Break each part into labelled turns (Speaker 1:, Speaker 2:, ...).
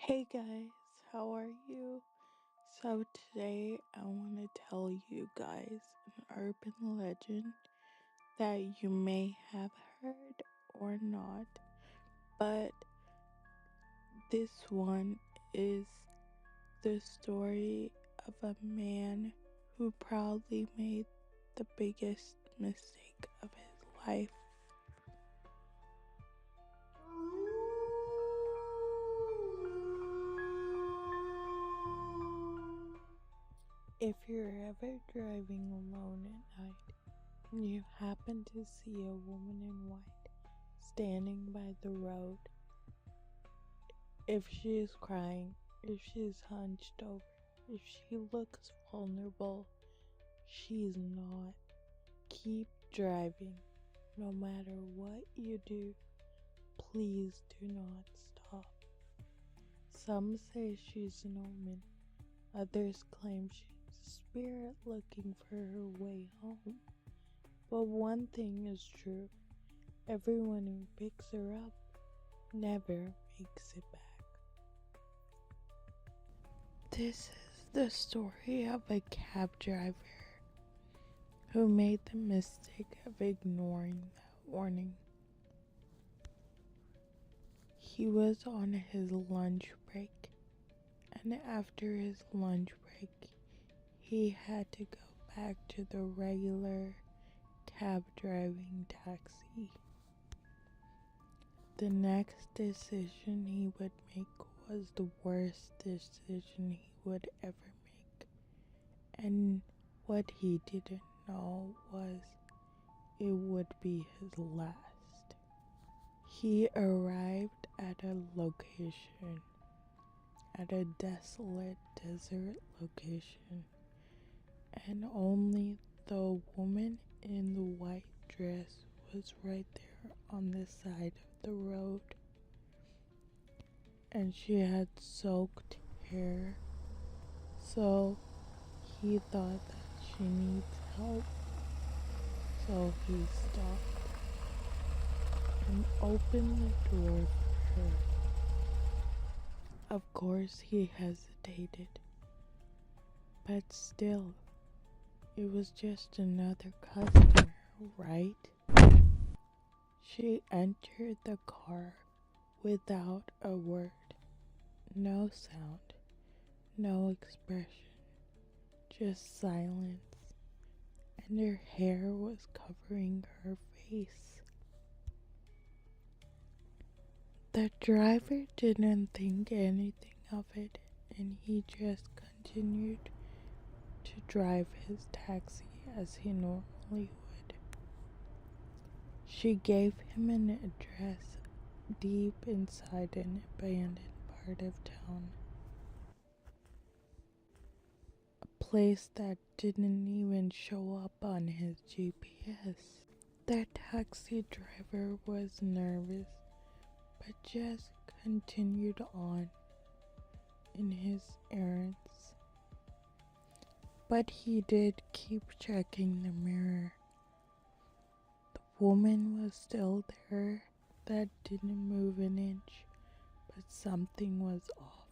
Speaker 1: Hey guys, how are you? So today I want to tell you guys an urban legend that you may have heard or not, but this one is the story of a man who proudly made the biggest mistake of his life. If you're ever driving alone at night and you happen to see a woman in white standing by the road, if she is crying, if she is hunched over, if she looks vulnerable, she's not. Keep driving. No matter what you do, please do not stop. Some say she's an omen. Others claim she's a spirit looking for her way home. But one thing is true. Everyone who picks her up never makes it back. This is the story of a cab driver who made the mistake of ignoring that warning. He was on his lunch break, and after his lunch break, he had to go back to the regular cab driving taxi. The next decision he would make was the worst decision he would ever make. And what he didn't know was it would be his last. He arrived at a location, at a desolate desert location, and only the woman in the white dress was right there on the side of the road. And she had soaked hair, so he thought that she needs help. So he stopped and opened the door for her. Of course he hesitated, but still, it was just another customer, right? She entered the car without a word, no sound, no expression, just silence, and her hair was covering her face. The driver didn't think anything of it, and he just continued to drive his taxi as he normally would. She gave him an address deep inside an abandoned part of town. A place that didn't even show up on his GPS. The taxi driver was nervous, but just continued on in his errands. But he did keep checking the mirror. The woman was still there, that didn't move an inch, but something was off.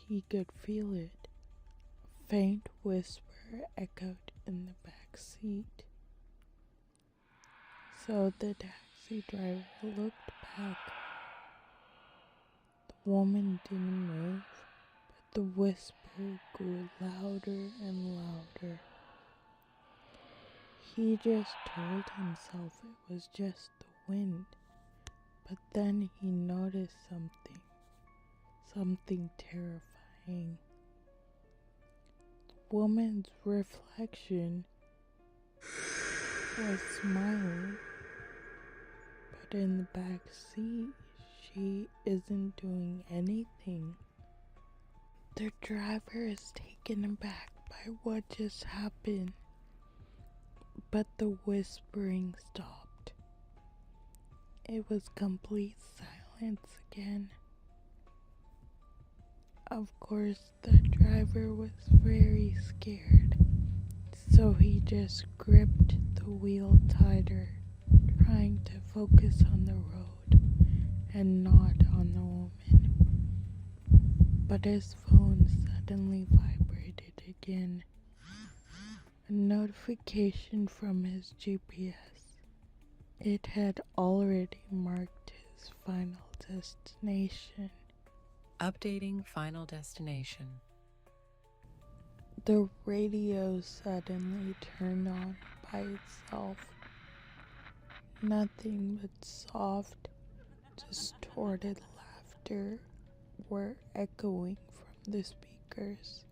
Speaker 1: He could feel it. A faint whisper echoed in the back seat. So the taxi driver looked back. The woman didn't move, but the whisper grew louder and louder. He just told himself it was just the wind, but then he noticed something terrifying. The woman's reflection was smiling, but in the back seat, she isn't doing anything. The driver is taken aback by what just happened, but the whispering stopped. It was complete silence again. Of course, the driver was very scared, so he just gripped the wheel tighter, trying to focus on the road and not on the woman. But his phone suddenly vibrated again. A notification from his GPS. It had already marked his final destination.
Speaker 2: Updating final destination.
Speaker 1: The radio suddenly turned on by itself. Nothing but soft, distorted laughter were echoing from the speakers.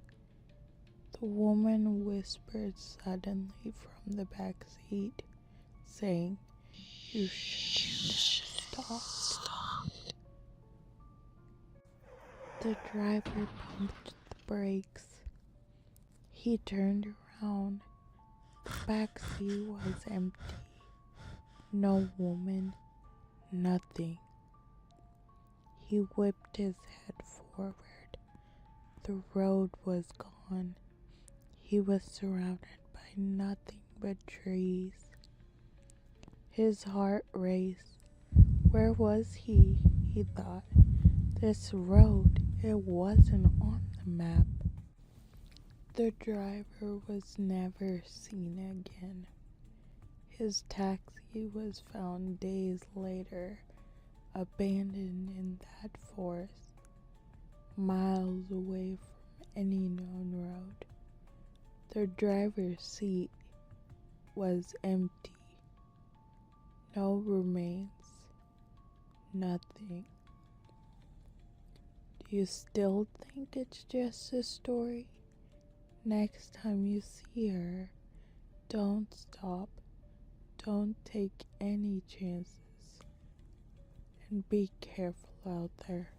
Speaker 1: The woman whispered suddenly from the back seat, saying, "You shouldn't have stopped." The driver pumped the brakes. He turned around. The back seat was empty. No woman, nothing. He whipped his head forward. The road was gone. He was surrounded by nothing but trees. His heart raced. Where was he? He thought. This road, it wasn't on the map. The driver was never seen again. His taxi was found days later, abandoned in that forest, miles away from any known road. The driver's seat was empty. No remains. Nothing. Do you still think it's just a story? Next time you see her, don't stop. Don't take any chances. And be careful out there.